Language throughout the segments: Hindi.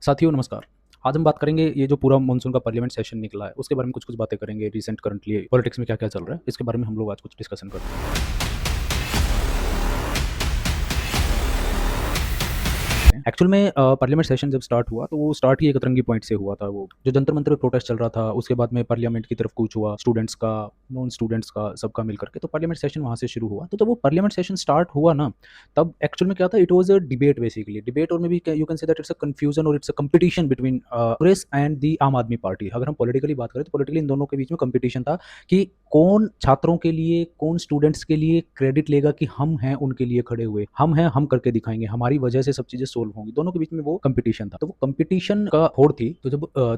साथियों नमस्कार। आज हम बात करेंगे ये जो पूरा मानसून का पार्लियामेंट सेशन निकला है, उसके बारे में कुछ-कुछ बातें करेंगे। रिसेंट करंटली पॉलिटिक्स में क्या-क्या चल रहा है, इसके बारे में हम लोग आज कुछ डिस्कशन करते हैं। एक्चुअल में पार्लियामेंट सेशन जब स्टार्ट हुआ, तो वो स्टार्ट ही एक अतरंगी पॉइंट से हुआ था। वो जो जंतर मंतर पे प्रोटेस्ट चल रहा था, उसके बाद में पार्लियामेंट की तरफ कूच हुआ, स्टूडेंट्स का, नॉन स्टूडेंट्स का, सबका मिल करके, तो पार्लियामेंट सेशन वहाँ से शुरू हुआ। तो जब वो पार्लियामेंट सेशन स्टार्ट हुआ ना, तब एक्चुअल में क्या था, it was a debate basically. Debate और maybe you can say that it's a confusion और it's a competition between Congress and the Aam Aadmi party. अगर हम पॉलिटिकली बात करें, तो पॉलिटिकली इन दोनों के बीच में कॉम्पिटिशन था कि कौन छात्रों के लिए, कौन स्टूडेंट्स के लिए क्रेडिट लेगा कि हम हैं उनके लिए खड़े हुए, हम हैं, हम करके दिखाएँगे, हमारी वजह से सब चीज़ें सोल्व होंगी। दोनों के बीच में वो कॉम्पिटिशन था। तो वो कॉम्पिटिशन का होड़ थी। तो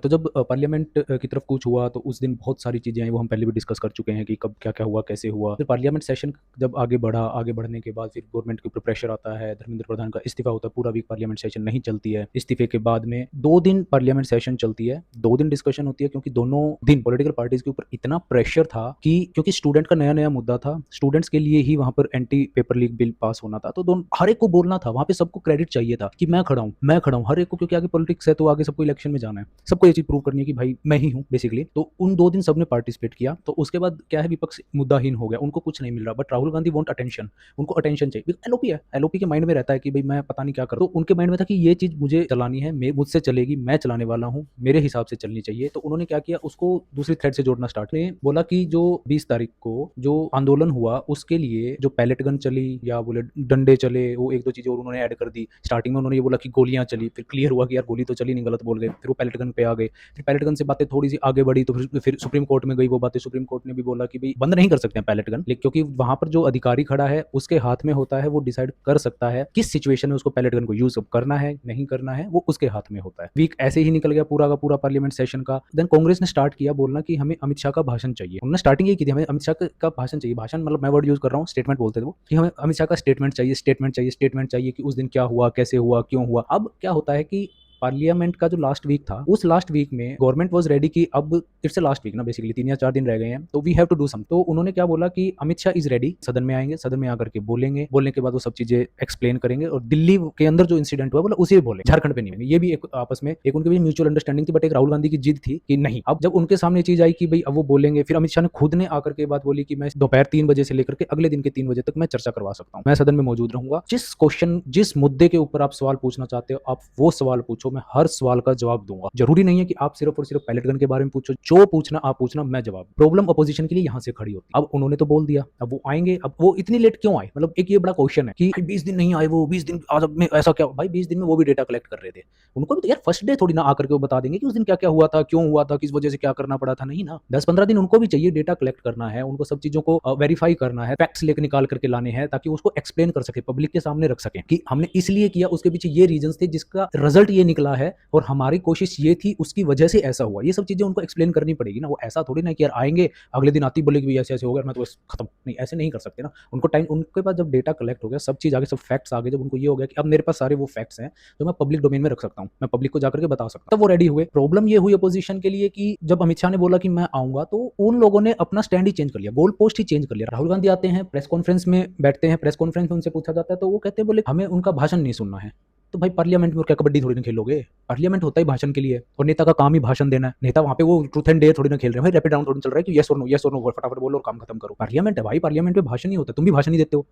जब पार्लियामेंट की तरफ कूच हुआ, तो उस दिन बहुत सारी चीज़ें आई, वो हम पहले भी डिस्कस कर चुके हैं कि कब क्या-क्या हुआ, कैसे हुआ। फिर पार्लियामेंट सेशन जब आगे बढ़ा, आगे बढ़ने के बाद फिर गवर्नमेंट के ऊपर प्रेशर आता है, धर्मेंद्र प्रधान का इस्तीफा होता है, पूरा वीक पार्लियामेंट सेशन नहीं चलती है। इस्तीफे के बाद में 2 दिन पार्लियामेंट सेशन चलती है, 2 दिन डिस्कशन होती है, क्योंकि दोनों दिन पॉलिटिकल पार्टीज़ के ऊपर इतना प्रेशर था कि क्योंकि स्टूडेंट का नया-नया मुद्दा था, स्टूडेंट्स के लिए ही वहाँ पर anti paper leak bill pass होना था, तो हर एक को बोलना था, वहाँ पे सबको क्रेडिट चाहिए था कि मैं खड़ा हूँ, मैं खड़ा हूँ, हर एक को, क्योंकि आगे पॉलिटिक्स है, तो आगे सबको इलेक्शन में जाना है, सबको ये चीज़ प्रूव करनी है कि भाई मैं ही हूँ बेसिकली। तो उन 2 दिन सबने पार्टिसिपेट किया, तो उसके बाद क्या है, विपक्ष मुद्दाहीन हो गया, उनको कुछ नहीं मिल रहा, but Rahul Gandhi want attention, उनको अटेंशन चाहिए। एलओपी है, एलओपी के माइंड में रहता है कि भाई मैं पता नहीं क्या करूँ, तो उनके माइंड में था कि ये चीज़ मुझे चलानी है, मुझसे चलेगी, मैं चलाने वाला हूँ, मेरे हिसाब से चलनी चाहिए। तो उन्होंने क्या किया, उसको दूसरी थ्रेड से जोड़ना स्टार्ट ने बोला कि जो 20 तारीख को जो आंदोलन हुआ, उसके लिए जो पैलेट गन चली या बोले डंडे चले, वो एक दो चीजें और उन्होंने ऐड कर दी। स्टार्टिंग में उन्होंने ये बोला कि गोलियां चली, फिर क्लियर हुआ कि यार गोली तो चली नहीं, गलत बोल गए, फिर वो पैलेट गन पे आ गए। फिर पैलेट गन से बातें थोड़ी सी आगे बढ़ी, तो फिर सुप्रीम कोर्ट में गई वो बातें। सुप्रीम कोर्ट ने भी बोला कि भाई बंद नहीं कर सकते हैं पैलेट गन, लेकिन क्योंकि वहां पर जो अधिकारी खड़ा है उसके हाथ में होता है, वो डिसाइड कर सकता है किस सिचुएशन में उसको पैलेट गन को यूज करना है, नहीं करना है, वो उसके हाथ में होता है। वीक ऐसे ही निकल गया पूरा का पूरा पार्लियामेंट सेशन का। देन कांग्रेस ने स्टार्ट किया बोलना कि हमें अमित शाह का भाषण चाहिए। उन्होंने स्टार्टिंग ये की थी, हमें अमित शाह का भाषण चाहिए। भाषण मतलब मैं वर्ड यूज कर रहा हूँ, स्टेटमेंट बोलते थे वो, कि हमें अमित शाह का स्टेटमेंट चाहिए, स्टेटमेंट चाहिए, स्टेटमेंट चाहिए कि उस दिन क्या हुआ, कैसे हुआ, क्यों हुआ। अब क्या होता है कि पार्लियामेंट का जो लास्ट वीक था, उस लास्ट वीक में गवर्नमेंट वाज रेडी कि अब इट्स अ लास्ट वीक ना, बेसिकली 3 या 4 दिन रह गए हैं, तो we have to do some. तो उन्होंने क्या बोला कि अमित शाह इज रेडी, सदन में आएंगे, सदन में आकर के बोलेंगे, बोलने के बाद वो सब चीजें एक्सप्लेन करेंगे, और दिल्ली के अंदर जो इंसिडेंट हुआ बोला उसे बोले, झारखंड पे नहीं होंगे। ये भी एक आपस में एक उनके बीच म्यूचुअल अंडरस्टैंडिंग थी, बट एक राहुल गांधी की जिद थी कि नहीं। अब जब उनके सामने चीज आई कि भाई अब वो बोलेंगे, फिर अमित शाह ने खुद ने आकर के बात बोली कि मैं दोपहर 3 बजे से लेकर के अगले दिन के 3 बजे तक मैं चर्चा करवा सकता हूँ, मैं सदन में मौजूद रहूंगा, जिस क्वेश्चन, जिस मुद्दे के ऊपर आप सवाल पूछना चाहते हो, आप वो सवाल पूछो, मैं हर सवाल का जवाब दूंगा। जरूरी नहीं है कि आप सिर्फ और सिर्फ पैलेट गन के बारे में पूछो, जो पूछना आप पूछना, मैं जवाब। प्रॉब्लम अपोजिशन के लिए यहां से खड़ी होती है। अब उन्होंने तो बोल दिया, अब वो आएंगे। अब वो इतनी लेट क्यों आए, मतलब एक ये बड़ा क्वेश्चन है कि 20 दिन नहीं आए वो, 20 दिन आज में ऐसा क्या भाई, 20 दिन में वो भी डेटा कलेक्ट कर रहे थे। उनको भी तो यार फर्स्ट डे थोड़ी ना आकर के वो बता देंगे कि उस दिन क्या क्या हुआ था, क्यों हुआ था, किस वजह से क्या करना पड़ा था, नहीं ना। 10-15 दिन उनको भी चाहिए, डेटा कलेक्ट करना है, उनको सब चीजों को वेरीफाई करना है, फैक्ट्स लेकर निकाल करके लाने हैं, ताकि उसको एक्सप्लेन कर सके, पब्लिक के सामने रख सके कि हमने इसलिए किया, उसके पीछे ये रीजन थे, जिसका रिजल्ट ये निकला है, और हमारी कोशिश ये थी, उसकी वजह से ऐसा हुआ। ये सब चीजें उनको एक्सप्लेन करनी पड़ेगी ना। वो ऐसा थोड़ी ना कि यार आएंगे अगले दिन आती बोलेगी ऐसे ऐसे हो गया, मैं तो बस खत्म, नहीं, ऐसे नहीं कर सकते ना। उनको टाइम, उनके पास जब डेटा कलेक्ट हो गया, सब चीज आगे, सब फैक्ट्स आ गए, जब उनको ये हो गया कि अब मेरे पास सारे वो फैक्ट्स हैं जो मैं पब्लिक डोमेन में रख सकता हूँ, मैं पब्लिक को जाकर के बता सकता हूँ, तब वो रेडी हुए। प्रॉब्लम ये हुई अपोजिशन के लिए कि जब अमित शाह ने बोला कि मैं आऊंगा, तो उन लोगों ने अपना स्टैंड ही चेंज कर लिया, गोल पोस्ट ही चेंज कर लिया। राहुल गांधी आते हैं, प्रेस कॉन्फ्रेंस में बैठते हैं, प्रेस कॉन्फ्रेंस में उनसे पूछा जाता है, तो वो कहते हैं बोले हमें उनका भाषण नहीं सुनना है। तो भाई पार्लियामेंट में क्या कबड्डी थोड़ी ना खेलोगे, पार्लियामेंट होता ही भाषण के लिए, और नेता का काम ही भाषण देना है। नेता वहां पे वो ट्रूथ एंड डेयर थोड़ी ना खेल रहे हैं भाई, रैपिड राउंड थोड़ी चल रहा है कि यस और नो फटाफट बोलो और काम खत्म करो। पार्लियामेंट है भाई, पार्लियामेंट में भाषण नहीं होता, तुम भी भाषण नहीं देते हो,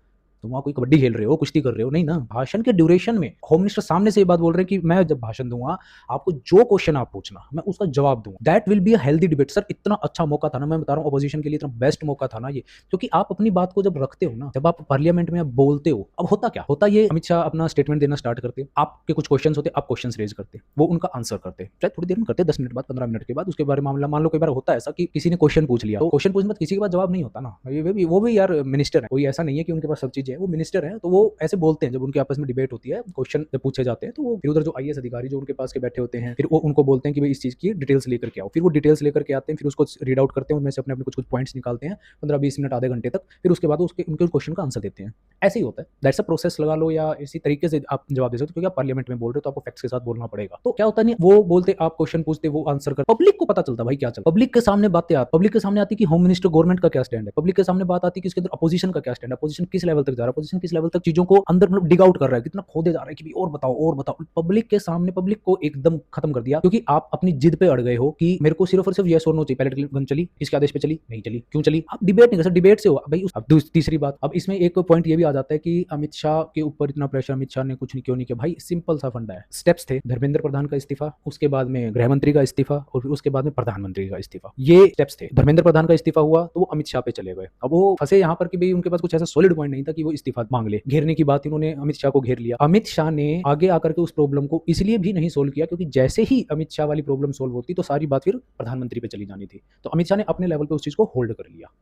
तुम वहां कोई कबड्डी खेल रहे हो, कुश्ती कर रहे हो, नहीं ना। भाषण के ड्यूरेशन में होम मिनिस्टर सामने से ये बात बोल रहे हैं कि मैं जब भाषण दूंगा, आपको जो क्वेश्चन आप पूछना, मैं उसका जवाब दूंगा। That will be a healthy debate. Sir इतना अच्छा मौका था ना, मैं बता रहा हूँ अपोजिशन के लिए इतना बेस्ट मौका था ना ये, क्योंकि आप अपनी बात को जब रखते हो ना, जब आप पार्लियामेंट में आप बोलते हो, अब होता क्या होता, ये अमित शाह अपना स्टेटमेंट देना स्टार्ट करते, आपके कुछ क्वेश्चन होते, आप क्वेश्चन रेज करते, वो उनका आंसर करते, चाहे थोड़ी देर में करते, 10 मिनट बाद, 15 मिनट के बाद, उसके बारे में मामला मान लो कई बार होता है ऐसा कि किसी ने क्वेश्चन पूछ लिया, तो क्वेश्चन पूछने बाद किसी के पास जवाब नहीं होता ना, वो भी यार मिनिस्टर है, कोई ऐसा नहीं है कि उनके पास सब चीजें है, वो मिनिस्टर है, तो वो ऐसे बोलते हैं जब उनके आपस में डिबेट होती है, क्वेश्चन जब पूछे जाते हैं, तो वो फिर उधर जो आईएएस अधिकारी जो उनके पास के बैठे होते हैं, फिर वो उनको बोलते हैं कि भाई इस चीज की डिटेल्स लेकर के आओ, फिर वो डिटेल्स लेकर के आते हैं, फिर उसको रीड आउट करते हैं, उनमें से अपने अपने कुछ कुछ पॉइंट्स निकालते हैं, 15-20 मिनट आधे घंटे तक, फिर उसके बाद उसके उनके क्वेश्चन का आंसर देते हैं। ऐसे ही होता है, दैट्स अ प्रोसेस लगा लो, या इसी तरीके से आप जवाब दे सकते हो, क्योंकि आप पार्लियामेंट में बोल रहे हो तो आपको फैक्ट्स के साथ बोलना पड़ेगा। तो क्या होता नहीं, वो बोलते, आप क्वेश्चन पूछते, वो आंसर कर, पब्लिक को पता चलता भाई क्या चलता, पब्लिक के सामने बातें आती, पब्लिक के सामने आती कि होम मिनिस्टर गवर्नमेंट का क्या स्टैंड है, पब्लिक के सामने बात आती कि इसके अंदर अपोजिशन का क्या स्टैंड है, अपोजिशन किस लेवल तक जा रहा है, अपोजिशन किस लेवल तक चीजों को अंदर मतलब डिग आउट कर रहा है, कितना खोदे जा रहा है कि भाई और बताओ और बताओ। पब्लिक के सामने पब्लिक को एकदम खत्म कर दिया, क्योंकि आप अपनी जिद पे अड़ गए हो कि मेरे को सिर्फ और सिर्फ यस और नो चाहिए। पहले गन चली, किसके आदेश पे चली, नहीं चली, क्यों चली, आप डिबेट नहीं कर सकते, डिबेट से हुआ भाई। अब तीसरी बात, अब इसमें एक पॉइंट ये भी आ जाता है कि अमित शाह के ऊपर इतना प्रेशर, अमित शाह ने कुछ नहीं क्यों नहीं किया। भाई सिंपल सा फंडा है, स्टेप्स थे, धर्मेंद्र प्रधान का इस्तीफा, उसके बाद में गृह मंत्री का इस्तीफा और फिर उसके बाद में प्रधानमंत्री का इस्तीफा, ये स्टेप्स थे। धर्मेंद्र प्रधान का इस्तीफा हुआ तो वो अमित शाह पे चले गए। अब वो फंसे यहाँ पर कि भाई उनके पास कुछ ऐसा सॉलिड पॉइंट नहीं था कि वो इस्तीफा मांग ले। घेरने की बात, इन्होंने अमित शाह को घेर लिया। अमित शाह ने आगे आकर के उस प्रॉब्लम को इसलिए भी नहीं सोल्व किया क्योंकि जैसे ही अमित शाह वाली प्रॉब्लम सोल्व होती तो सारी बात फिर प्रधानमंत्री पे चली जानी थी। तो अमित शाह ने अपने लेवल पे उस चीज को होल्ड कर लिया।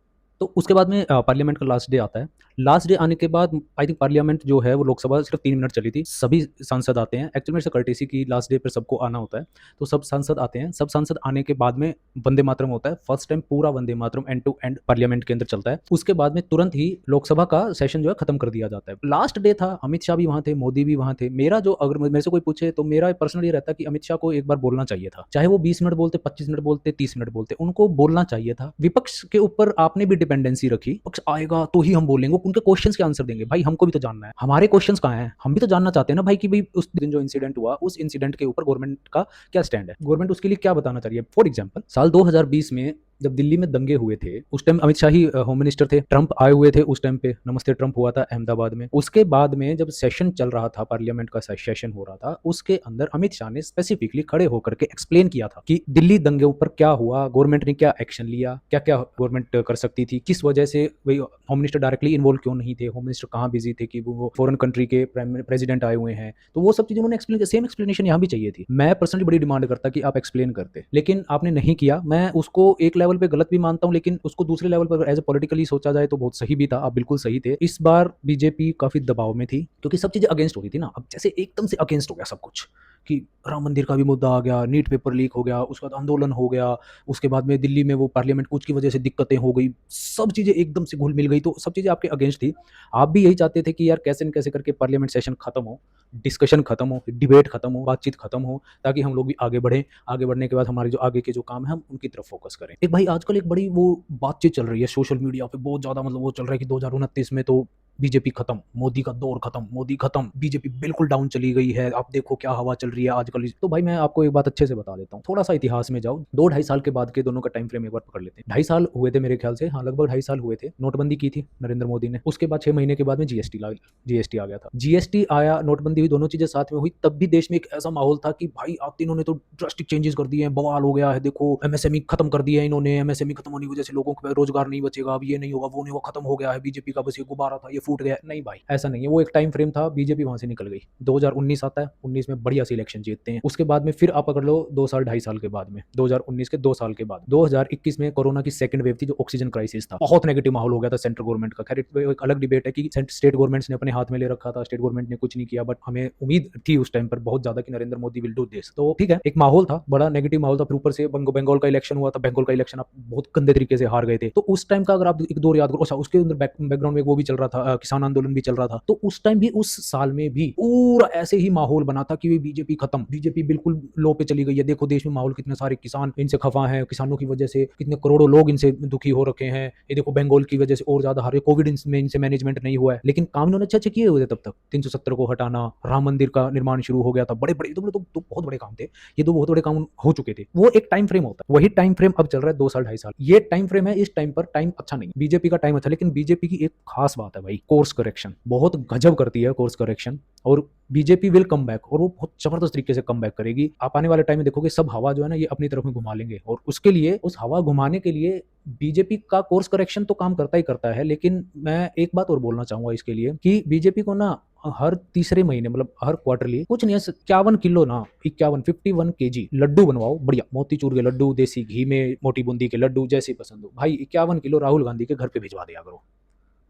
तो उसके बाद में पार्लियामेंट का लास्ट डे आता है। लास्ट डे आने के बाद आई थिंक पार्लियामेंट जो है वो लोकसभा सिर्फ 3 मिनट चली थी। सभी सांसद आते हैं, एक्चुअली से कर्टेसी की लास्ट डे पर सबको आना होता है, तो सब सांसद आते हैं। सब सांसद आने के बाद में वंदे मातरम होता है। फर्स्ट टाइम पूरा Vande Mataram and to and parliament के अंदर चलता है। उसके बाद में तुरंत ही लोकसभा का सेशन जो है खत्म कर दिया जाता है। लास्ट डे था, अमित शाह भी वहां थे, मोदी भी वहां थे। मेरा जो, अगर मेरे से कोई पूछे तो मेरा पर्सनल ये रहता है कि अमित शाह को एक बार बोलना चाहिए था, चाहे वो 20 मिनट बोलते, 25 मिनट बोलते, 30 मिनट बोलते, उनको बोलना चाहिए था। विपक्ष के ऊपर आपने भी डिपेंडेंसी रखी, विपक्ष आएगा तो ही हम बोलेंगे, उनके क्वेश्चंस के आंसर देंगे। भाई हमको भी तो जानना है, हमारे क्वेश्चंस कहाँ हैं, हम भी तो जानना चाहते हैं ना भाई कि भाई उस दिन जो इंसिडेंट हुआ उस इंसिडेंट के ऊपर गवर्नमेंट का क्या स्टैंड है, गवर्नमेंट उसके लिए क्या बताना चाहिए। फॉर एग्जाम्पल साल 2020 में जब दिल्ली में दंगे हुए थे, उस टाइम अमित शाह ही होम मिनिस्टर थे, ट्रंप आए हुए थे उस टाइम पे, नमस्ते ट्रंप हुआ था अहमदाबाद में। उसके बाद में जब सेशन चल रहा था, पार्लियामेंट का सेशन हो रहा था, उसके अंदर अमित शाह ने स्पेसिफिकली खड़े होकर के एक्सप्लेन किया था कि दिल्ली दंगे पर क्या हुआ, गवर्नमेंट ने क्या एक्शन लिया, क्या क्या गवर्नमेंट कर सकती थी, किस वजह से वही होम मिनिस्टर डायरेक्टली इन्वॉल्व क्यों नहीं थे, होम मिनिस्टर कहाँ बिजी थे कि वो फॉरेन कंट्री के प्रेसिडेंट आए हुए हैं। तो वो सब चीजें उन्होंने एक्सप्लेन, सेम एक्सप्लेनेशन यहाँ भी चाहिए थी। मैं पर्सनली बड़ी डिमांड करता कि आप एक्सप्लेन करते, लेकिन आपने नहीं किया। मैं उसको एक लेवल पे गलत भी मानता हूं, लेकिन उसको दूसरे लेवल पर एज ए पॉलिटिकली सोचा जाए तो बहुत सही भी था। आप बिल्कुल सही थे। इस बार बीजेपी काफी दबाव में थी क्योंकि सब चीजें अगेंस्ट हो रही थी ना। अब जैसे एकदम से अगेंस्ट हो गया सब कुछ कि राम मंदिर का भी मुद्दा आ गया, नीट पेपर लीक हो गया, उसके बाद आंदोलन हो गया, उसके बाद में दिल्ली में वो पार्लियामेंट कुछ की वजह से दिक्कतें हो गई, सब चीजें एकदम से घुल मिल गई, तो सब चीजें आपके अगेंस्ट थी। आप भी यही चाहते थे कि यार कैसे न कैसे करके पार्लियामेंट सेशन खत्म हो, डिस्कशन खत्म हो, डिबेट खत्म हो, बातचीत खत्म हो, ताकि हम लोग भी आगे बढ़े। आगे बढ़ने के बाद हमारे जो आगे के जो काम है हम उनकी तरफ फोकस करें। एक भाई आजकल एक बड़ी वो बातचीत चल रही है सोशल मीडिया पे बहुत ज्यादा, मतलब वो चल रहा है कि 2029 में तो बीजेपी खत्म, मोदी का दौर खत्म, मोदी खत्म, बीजेपी बिल्कुल डाउन चली गई है, आप देखो क्या हवा चल रही है आजकल। तो भाई मैं आपको एक बात अच्छे से बता देता हूँ, थोड़ा सा इतिहास में जाओ, 2-2.5 साल के बाद के दोनों का टाइम फ्रेम एक बार पकड़ लेते हैं। 2.5 साल हुए थे मेरे ख्याल से, हाँ लगभग 2.5 साल हुए थे। नोटबंदी की थी नरेंद्र मोदी ने, उसके बाद 6 महीने के बाद में जीएसटी आ गया था। जीएसटी आया, नोटबंदी हुई, दोनों चीजें साथ में हुई, तब भी देश में एक ऐसा माहौल था कि भाई आप तीनों ने तो ड्रास्टिक चेंजेस कर दिए हैं, बवाल हो गया है, देखो एमएसएमई खत्म कर दिया है इन्होंने, एमएसएमई खत्म होने की वजह से लोगों को रोजगार नहीं बचेगा, अब ये नहीं होगा, वो नहीं होगा, खत्म हो गया है, बीजेपी का बस ये गुब्बारा था, ये फूट गया। नहीं भाई ऐसा नहीं है, वो एक टाइम फ्रेम था, बीजेपी वहां से निकल गई। 2019 आता है, 19 में बढ़िया से इलेक्शन जीतते हैं। उसके बाद में फिर आप पकड़ लो 2 साल 2.5 साल के बाद में, 2019 के 2 साल के बाद 2021 में कोरोना की सेकंड वेव थी, जो ऑक्सीजन क्राइसिस था, बहुत नेगेटिव माहौल हो गया था सेंट्रल गवर्नमेंट का। खैर एक अलग डिबेट है कि स्टेट गवर्नमेंट्स ने अपने हाथ में ले रखा था, स्टेट गवर्नमेंट ने कुछ नहीं किया, बट हमें उम्मीद थी उस टाइम पर बहुत ज्यादा कि Narendra Modi will do this. तो ठीक है, एक माहौल था, बड़ा नेगेटिव माहौल था। फिर ऊपर से बंगाल का इलेक्शन हुआ था, बंगाल का इलेक्शन आप बहुत गंदे तरीके से हार गए थे। तो उस टाइम का अगर आप एक दौर याद करो, अच्छा उसके अंदर बैकग्राउंड में वो भी चल रहा था, किसान आंदोलन भी चल रहा था। तो उस टाइम भी, उस साल में भी पूरा ऐसे ही माहौल बना था कि बीजेपी खत्म, बीजेपी बिल्कुल लो पे चली गई है, देखो देश में माहौल, कितने सारे किसान इनसे खफा हैं, किसानों की वजह से कितने करोड़ों लोग इनसे दुखी हो रखे हैं, ये देखो बंगाल की वजह से और ज्यादा हारे, कोविड में इनसे मैनेजमेंट नहीं हुआ है। लेकिन काम इन्होंने अच्छे अच्छे किए हुए थे तब तक, 370 को हटाना, राम मंदिर का निर्माण शुरू हो गया था, बड़े बड़े तो बहुत बड़े काम थे, ये दो बहुत बड़े काम हो चुके थे। वो एक टाइम फ्रेम होता है, वही टाइम फ्रेम अब चल रहा है 2 साल 2.5 साल, ये टाइम फ्रेम है। इस टाइम पर टाइम अच्छा नहीं, बीजेपी का टाइम अच्छा, लेकिन बीजेपी की एक खास बात है भाई, कोर्स करेक्शन बहुत गजब करती है, कोर्स करेक्शन। और बीजेपी विल कम बैक, और वो बहुत जबरदस्त तरीके से कम बैक करेगी। आप आने वाले टाइम में देखोगे सब हवा जो है ना ये अपनी तरफ में घुमा लेंगे, और उसके लिए, उस हवा घुमाने के लिए बीजेपी का कोर्स करेक्शन तो काम करता ही करता है। लेकिन मैं एक बात और बोलना चाहूंगा इसके लिए कि बीजेपी को ना हर तीसरे महीने, मतलब हर क्वार्टरली, कुछ नहीं है 51 किलो ना, 51 लड्डू बनवाओ, बढ़िया मोतीचूर के लड्डू, देसी घी में मोटी बूंदी के लड्डू, जैसे पसंद हो भाई, 51 किलो राहुल गांधी के घर पे भिजवा दिया करो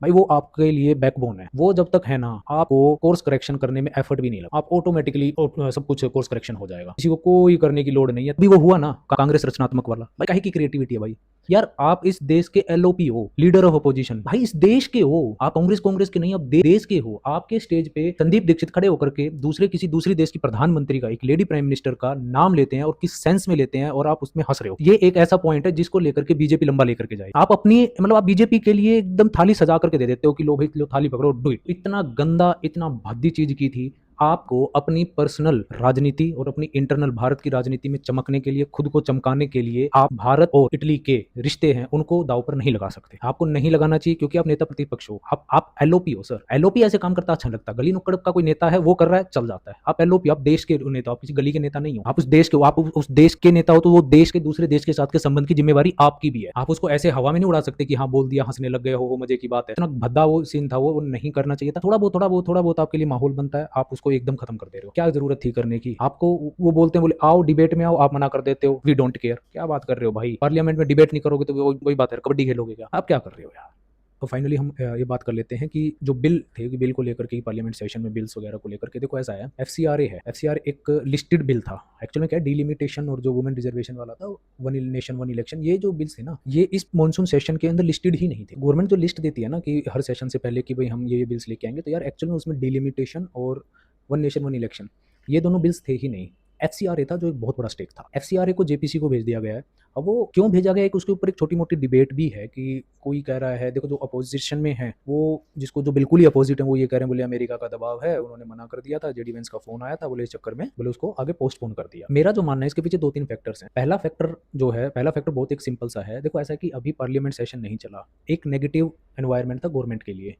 भाई, वो आपके लिए बैकबोन है। वो जब तक है ना, आपको कोर्स करेक्शन करने में एफर्ट भी नहीं लगा, आप ऑटोमेटिकली सब कुछ कोर्स करेक्शन हो जाएगा, किसी को कोई करने की लोड नहीं है। अभी वो हुआ ना कांग्रेस रचनात्मक वाला, भाई काहे की क्रिएटिविटी है भाई, यार आप इस देश के एलओपी हो, लीडर ऑफ अपोजिशन, भाई इस देश के हो आप, कांग्रेस के नहीं, आप देश के हो। आपके स्टेज पे संदीप दीक्षित खड़े होकर के किसी दूसरे देश की प्रधानमंत्री का, एक लेडी प्राइम मिनिस्टर का नाम लेते हैं और किस सेंस में लेते हैं, और आप उसमें हंस रहे हो। ये एक ऐसा पॉइंट है जिसको लेकर के बीजेपी लंबा लेकर के जाए। आप अपनी मतलब आप बीजेपी के लिए एकदम थाली सजा करके दे देते हो कि लो भाई लो थाली पकड़ो डू इट। इतना गंदा इतना भद्दी चीज की थी। आपको अपनी पर्सनल राजनीति और अपनी इंटरनल भारत की राजनीति में चमकने के लिए, खुद को चमकाने के लिए आप भारत और इटली के रिश्ते हैं उनको दांव पर नहीं लगा सकते। आपको नहीं लगाना चाहिए क्योंकि आप नेता प्रतिपक्ष हो। आप एलओपी हो सर। एलओपी ऐसे काम करता अच्छा लगता, गली नुक्कड़ का कोई नेता है वो कर रहा है चल जाता है। आप एलओपी, आप देश के नेता, आप किसी गली के नेता नहीं हो। आप उस देश के हो, आप उस देश के नेता हो तो वो देश के दूसरे देश के साथ के संबंध की जिम्मेवारी आपकी भी है। आप उसको ऐसे हवा में नहीं उड़ा सकते कि हाँ बोल दिया हंसने लग गए हो मजे की बात है। इतना भद्दा वो सीन था, वो नहीं करना चाहिए था। थोड़ा बहुत आपके लिए माहौल बनता है, आप उसको एकदम खत्म कर दे रहे हो। क्या जरूरत थी करने की? आपको वो बोलते हैं, बोले आओ डिबेट में आओ, आप मना कर देते हो, वी डोंट केयर। क्या बात कर रहे हो भाई? पार्लियामेंट में डिबेट नहीं करोगे तो वही बात है, कबड्डी खेलोगे क्या? आप क्या कर रहे हो यार? तो फाइनली हम ये बात कर लेते हैं कि जो बिल थे, कि बिल को लेकर के पार्लियामेंट सेशन में बिल्स वगैरह को लेकर के, देखो ऐसा है, एफसीआरए है। एफसीआरए एक लिस्टेड बिल था। एक्चुअली में क्या है, डिलिमिटेशन और जो वुमेन रिजर्वेशन वाला था, वन नेशन वन इलेक्शन, ये जो बिल्स थे ना, ये इस मॉनसून सेशन के अंदर लिस्टेड ही नहीं थे। गवर्नमेंट जो लिस्ट देती है ना कि हर सेशन से पहले कि भाई हम ये बिल्स लेके आएंगे, तो यार एक्चुअल में उसमें डिलिमिटेशन और वन नेशन वन इलेक्शन ये दोनों बिल्स थे ही नहीं। एफसीआरए था जो एक बहुत बड़ा स्टेक था। एफसीआरए को जेपीसी को भेज दिया गया है। अब वो क्यों भेजा गया है कि उसके ऊपर एक छोटी मोटी डिबेट भी है कि कोई कह रहा है, देखो जो अपोजिशन में है वो, जिसको जो बिल्कुल ही अपोजिट है वो ये कह रहे हैं, बोले अमेरिका का दबाव है, उन्होंने मना कर दिया था, जेडी वेंस का फोन आया था, बोले इस चक्कर में बोले उसको आगे पोस्टपोन कर दिया। मेरा जो मानना है इसके पीछे दो तीन फैक्टर्स हैं। पहला फैक्टर बहुत एक सिंपल सा है। देखो ऐसा है कि अभी पार्लियामेंट सेशन नहीं चला, एक नेगेटिव एनवायरनमेंट था गवर्नमेंट के लिए।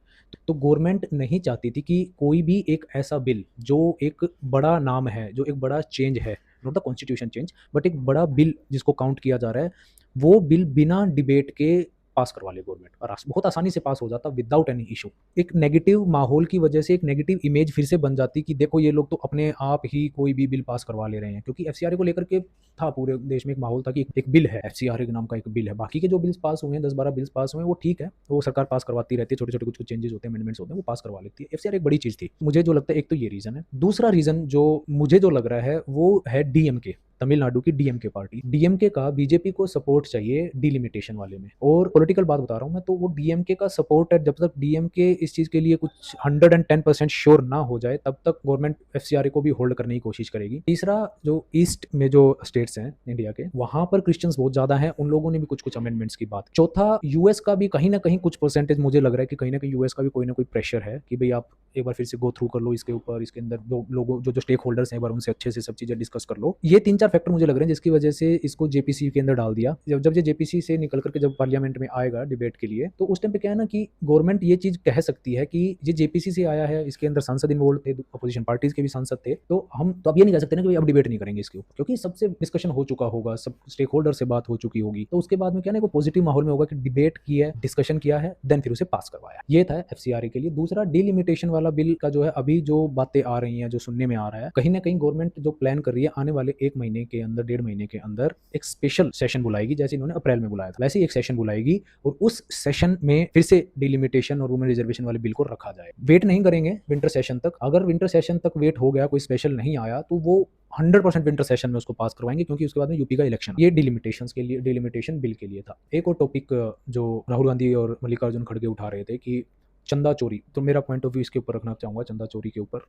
तो गवर्नमेंट नहीं चाहती थी कि कोई भी एक ऐसा बिल जो एक बड़ा नाम है, जो एक बड़ा चेंज है, not the constitution change but एक बड़ा बिल जिसको काउंट किया जा रहा है, वो बिल बिना डिबेट के पास करवा ले गवर्नमेंट, और बहुत आसानी से पास हो जाता विदाउट एनी इशू। एक नेगेटिव माहौल की वजह से एक नेगेटिव इमेज फिर से बन जाती कि देखो ये लोग तो अपने आप ही कोई भी बिल पास करवा ले रहे हैं। क्योंकि एफसीआरए को लेकर के था पूरे देश में एक माहौल था कि एक बिल है, एफसीआरए के नाम का एक बिल है। बाकी के जो बिल्स पास हुए हैं, 10-12 बिल्स पास हुए हैं, वो ठीक है, वो सरकार पास करवाती रहती है, छोटे छोटे कुछ चेंजेस होते हैं, अमेंडमेंट्स होते हैं, वो पास करवा लेती है। एफसीआरए एक बड़ी चीज थी। मुझे जो लगता है, एक तो ये रीजन है। दूसरा रीजन जो मुझे जो लग रहा है वो है डीएमके, तमिलनाडु की डीएमके पार्टी। डीएमके का बीजेपी को सपोर्ट चाहिए डिलिमिटेशन वाले में। और पॉलिटिकल बात बता रहा हूं मैं, तो वो डीएमके का सपोर्ट है। जब तक डीएमके इस चीज के लिए कुछ 110% श्योर ना हो जाए, तब तक गवर्नमेंट एफसीआरए को भी होल्ड करने की कोशिश करेगी। तीसरा, जो ईस्ट में जो स्टेट्स हैं इंडिया के, वहां पर क्रिश्चियंस बहुत ज्यादा हैं, उन लोगों ने भी कुछ कुछ अमेंडमेंट्स की बात। चौथा, यूएस का भी कहीं ना कहीं कुछ परसेंटेज मुझे लग रहा है कि कहीं ना कहीं यूएस का भी कोई ना कोई प्रेशर है कि भाई आप एक बार फिर से गो थ्रू कर लो इसके ऊपर, इसके अंदर जो लोगों जो स्टेक होल्डर्स हैं एक बार उनसे अच्छे से सब चीजें डिस्कस कर लो। ये 3-4 फैक्टर मुझे लग रहे हैं जिसकी वजह से इसको जेपीसी के अंदर डाल दिया। जब ये जेपीसी से निकल करके जब पार्लियामेंट में आएगा डिबेट के लिए, तो उस टाइम पे क्या है ना कि गवर्नमेंट ये चीज कह सकती है कि ये जेपीसी से आया है, इसके अंदर सांसद इन्वॉल्व थे, अपोजिशन पार्टीज के भी सांसद थे, तो हम तो अब ये नहीं कह सकते ना कि अब डिबेट नहीं करेंगे इसके ऊपर, क्योंकि सबसे डिस्कशन हो चुका होगा, सब स्टेक होल्डर से बात हो चुकी होगी। तो उसके बाद में क्या ना पॉजिटिव माहौल में होगा कि डिबेट की है, डिस्कशन किया है, देन फिर उसे पास करवाया। ये था एफसीआरए के लिए। दूसरा, डिलिमिटेशन वाला बिल का जो है, अभी जो बातें आ रही हैं, जो सुनने में आ रहा है, कहीं ना कहीं गवर्नमेंट जो प्लान कर रही है, आने वाले 1 महीने के अंदर, 1.5 महीने के अंदर एक स्पेशल सेशन बुलाएगी, जैसे इन्होंने अप्रैल में बुलाया था वैसे ही एक सेशन बुलाएगी, और उस सेशन में फिर से डिलिमिटेशन और वुमेन रिजर्वेशन वाले बिल को रखा जाए। वेट नहीं करेंगे विंटर सेशन तक। अगर विंटर सेशन तक वेट हो गया, कोई स्पेशल नहीं आया, तो वो 100% विंटर सेशन में उसको पास करवाएंगे, क्योंकि उसके बाद में यूपी का इलेक्शन। ये डिलिमिटेशंस के लिए, डिलिमिटेशन बिल के लिए था। एक और टॉपिक जो राहुल गांधी और मल्लिकार्जुन खड़गे उठा रहे थे कि चंदा चोरी, तो मेरा पॉइंट ऑफ व्यू इसके ऊपर रखना चाहूंगा, चंदा चोरी के ऊपर।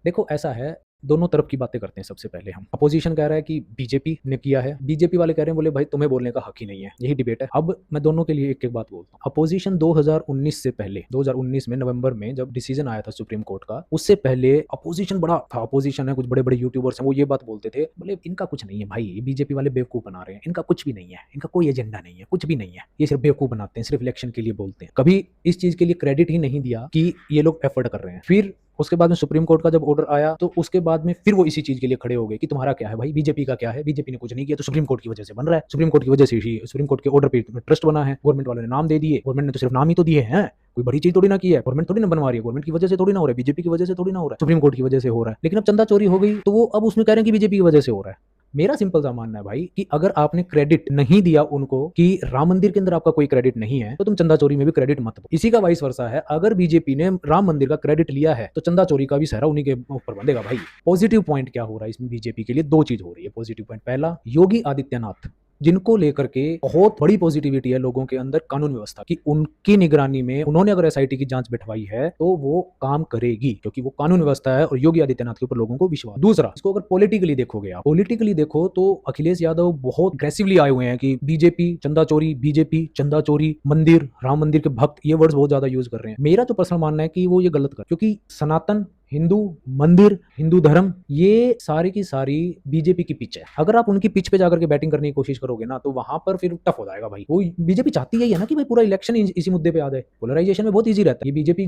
देखो ऐसा है, दोनों तरफ की बातें करते हैं। सबसे पहले हम, अपोजिशन कह रहा है कि बीजेपी ने किया है, बीजेपी वाले कह रहे हैं, बोले भाई तुम्हें बोलने का हक ही नहीं है, यही डिबेट है। अब मैं दोनों के लिए एक एक बात बोलता हूँ। अपोजिशन 2019 से पहले, 2019 में नवंबर में जब डिसीजन आया था सुप्रीम कोर्ट का, उससे पहले अपोजिशन बड़ा था। अपोजिशन है, कुछ बड़े बड़े यूट्यूबर्स हैं, वो ये बात बोलते थे, बोले इनका कुछ नहीं है भाई, बीजेपी वाले बेवकूफ बना रहे हैं, इनका कुछ भी नहीं है, इनका कोई एजेंडा नहीं है, कुछ भी नहीं है, ये सिर्फ बेवकूफ बनाते हैं, सिर्फ इलेक्शन के लिए बोलते हैं। कभी इस चीज के लिए क्रेडिट ही नहीं दिया कि ये लोग एफर्ट कर रहे हैं। फिर उसके बाद में सुप्रीम कोर्ट का जब ऑर्डर आया, तो उसके बाद में फिर वो इसी चीज के लिए खड़े हो गए कि तुम्हारा क्या है भाई, बीजेपी का क्या है, बीजेपी ने कुछ नहीं किया, तो सुप्रीम कोर्ट की वजह से बन रहा है, सुप्रीम कोर्ट की वजह से ही, सुप्रीम कोर्ट के ऑर्डर पे ट्रस्ट बना है, गवर्नमेंट वालों ने नाम दे दिए, गवर्नमेंट ने तो सिर्फ नाम ही तो दिए हैं, कोई बड़ी चीज थोड़ी ना की है, गवर्नमेंट थोड़ी ना बनवा रही है, गवर्नमेंट की वजह से थोड़ी ना हो रहा है, बीजेपी की वजह से थोड़ी ना हो रहा है, सुप्रीम कोर्ट की वजह से हो रहा है। लेकिन अब चंदा चोरी हो गई, तो वो अब उसमें कह रहे हैं कि बीजेपी की वजह से हो रहा है। मेरा सिंपल सा मानना है भाई कि अगर आपने क्रेडिट नहीं दिया उनको, कि राम मंदिर के अंदर आपका कोई क्रेडिट नहीं है, तो तुम चंदा चोरी में भी क्रेडिट मत दो। इसी का वाइस वर्सा है, अगर बीजेपी ने राम मंदिर का क्रेडिट लिया है, तो चंदा चोरी का भी सहरा उन्हीं के ऊपर बंधेगा भाई। पॉजिटिव पॉइंट क्या हो रहा है इसमें बीजेपी के लिए? दो चीज हो रही है पॉजिटिव पॉइंट। पहला, योगी आदित्यनाथ जिनको लेकर के बहुत बड़ी पॉजिटिविटी है लोगों के अंदर कानून व्यवस्था की, उनकी निगरानी में उन्होंने अगर एसआईटी की जांच बिठवाई है तो वो काम करेगी, क्योंकि वो कानून व्यवस्था है और योगी आदित्यनाथ के ऊपर लोगों को विश्वास। दूसरा, इसको अगर पॉलिटिकली देखोगे, आप पॉलिटिकली देखो तो अखिलेश यादव बहुत अग्रेसिवली आए हुए हैं कि बीजेपी चंदा चोरी, बीजेपी चंदा चोरी, मंदिर, राम मंदिर के भक्त, ये वर्ड्स बहुत ज्यादा यूज कर रहे हैं। मेरा तो पर्सनल मानना है कि वो ये गलत कर, क्योंकि सनातन हिंदू मंदिर, हिंदू धर्म, ये सारी की सारी बीजेपी की पिच है। अगर आप उनकी पिच पे जाकर के बैटिंग करने की कोशिश करोगे ना, तो वहां पर फिर टफ हो जाएगा भाई। वो बीजेपी चाहती है ना कि भाई पूरा इलेक्शन इसी मुद्दे पे आ जाए। पोलराइजेशन में बहुत इजी रहता है। ये बीजेपी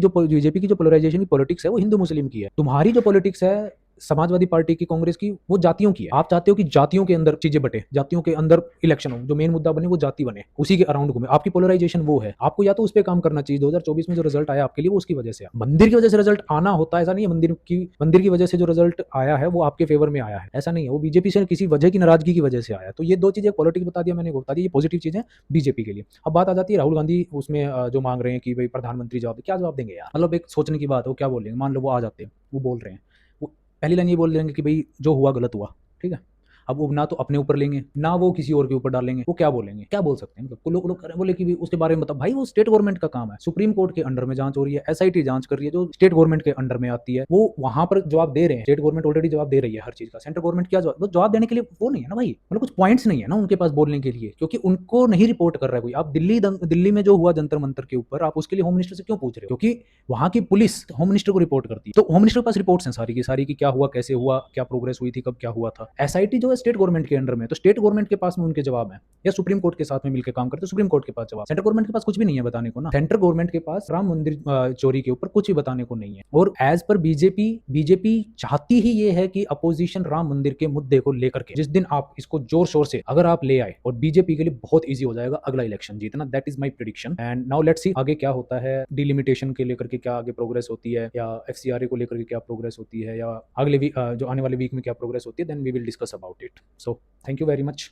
की जो पोलराइजेशन की पॉलिटिक्स है वो हिंदू मुस्लिम की है। तुम्हारी जो पॉलिटिक्स है समाजवादी पार्टी की, कांग्रेस की, वो जातियों की है। आप चाहते हो कि जातियों के अंदर चीजें बटे, जातियों के अंदर इलेक्शन हो, जो मेन मुद्दा बने वो जाति बने, उसी के अराउंड घूमे। आपकी पोलराइजेशन वो है। आपको या तो उस पर काम करना चाहिए। 2024 में जो रिजल्ट आया आपके लिए वो उसकी वजह से, मंदिर की वजह से रिजल्ट आना होता है, ऐसा नहीं है। मंदिर की वजह से जो रिजल्ट आया है वो आपके फेवर में आया है, ऐसा नहीं है। वो बीजेपी से किसी वजह की नाराजगी की वजह से आया। तो ये दो चीजें पॉलिटिक्स बता दिया मैंने, बता दी ये पॉजिटिव चीजें बीजेपी के लिए। अब बात आ जाती है राहुल गांधी उसमें जो मांग रहे हैं कि भाई प्रधानमंत्री जवाब, क्या जवाब देंगे यार? मतलब एक सोचने की बात है, वो क्या बोलेंगे? मान लो वो आ जाते हैं, वो बोल रहे हैं, वो पहली लाइन ये बोल देंगे कि भाई जो हुआ गलत हुआ, ठीक है। अब वो ना तो अपने ऊपर लेंगे ना वो किसी और के ऊपर डालेंगे। वो क्या बोलेंगे, क्या बोल सकते हैं? मतलब लोग बोले कि उसके बारे में, मतलब भाई वो स्टेट गवर्नमेंट का काम है। सुप्रीम कोर्ट के अंडर में जांच हो रही है, एसआईटी जांच कर रही है जो स्टेट गवर्नमेंट के अंडर में आती है। वो वहां पर जवाब दे रहे हैं। स्टेट गवर्नमेंट ऑलरेडी जवाब दे रही है हर चीज का। सेंट्रल गवर्नमेंट क्या जवाब देने के लिए वो नहीं है ना भाई। मतलब कुछ पॉइंट्स नहीं है ना उनके पास बोलने के लिए, क्योंकि उनको नहीं रिपोर्ट कर रहा है कोई। आप दिल्ली में जो हुआ जंतर मंतर के ऊपर, आप उसके लिए होम मिनिस्टर से क्यों पूछ रहे हो? क्योंकि वहां की पुलिस होम मिनिस्टर को रिपोर्ट करती है। तो होम मिनिस्टर के पास रिपोर्ट्स हैं सारी की क्या हुआ, कैसे हुआ, क्या प्रोग्रेस हुई थी, कब क्या हुआ था। एसआईटी जो है स्टेट गवर्नमेंट के अंडर में, तो स्टेट गवर्नमेंट के पास में उनके जवाब है। या सुप्रीम कोर्ट के साथ में मिलकर काम करते, सुप्रीम कोर्ट के पास जवाब। सेंट्रल गवर्नमेंट के पास कुछ भी नहीं है बताने को ना। सेंट्रल गवर्नमेंट के पास राम मंदिर चोरी के ऊपर कुछ भी बताने को नहीं है। और एज पर बीजेपी चाहती ही ये है कि अपोजिशन राम मंदिर के मुद्दे को लेकर के जिस दिन आप इसको जोर शोर से अगर आप ले आए, और बीजेपी के लिए बहुत ईजी हो जाएगा अगला इलेक्शन जीतना। That is my prediction. And now let's see आगे क्या होता है, डिलिमिटेशन के लेकर के क्या आगे प्रोग्रेस होती है, या एफसीआरए को लेकर के क्या प्रोग्रेस होती है, या अगले वीक जो आने वाले वीक में क्या प्रोग्रेस होती है, then we will discuss about it. So thank you very much.